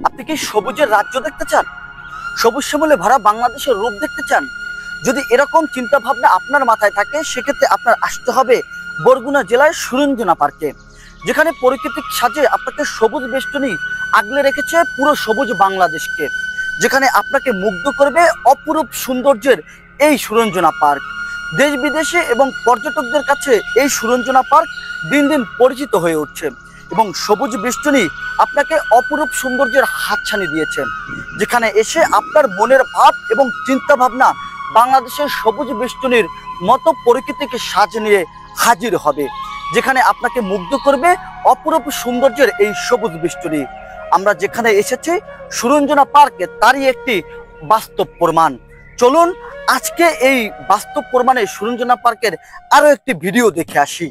আপনি কি সবুজের রাজ্য দেখতে চান? সবুজ শ্যামলে ভরা বাংলাদেশের রূপ দেখতে চান? যদি এরকম চিন্তা ভাবনা আপনার মাথায় থাকে, সেক্ষেত্রে আপনার আসতে হবে বরগুনা জেলার সুরঞ্জনা পার্কে, যেখানে প্রাকৃতিক সাজে আপনাকে সবুজ বেষ্টনী আগলে রেখেছে পুরো সবুজ বাংলাদেশকে, যেখানে আপনাকে মুগ্ধ করবে অপরূপ সৌন্দর্যের এই সুরঞ্জনা পার্ক। দেশ বিদেশে এবং পর্যটকদের কাছে এই সুরঞ্জনা পার্ক দিন দিন পরিচিত হয়ে উঠছে এবং সবুজ বেষ্টনী আপনাকে অপরূপ সৌন্দর্যের হাতছানি দিয়েছে, যেখানে এসে আপনার মনের ভাব এবং চিন্তা ভাবনা বাংলাদেশের সবুজ বেষ্টনীর মতো প্রাকৃতিক সাজ নিয়ে হাজির হবে, যেখানে আপনাকে মুগ্ধ করবে অপরূপ সৌন্দর্যের এই সবুজ বেষ্টনী। আমরা যেখানে এসেছি সুরঞ্জনা পার্কে, তারই একটি বাস্তব প্রমাণ। চলুন আজকে এই বাস্তব প্রমাণে সুরঞ্জনা পার্কের আরো একটি ভিডিও দেখে আসি।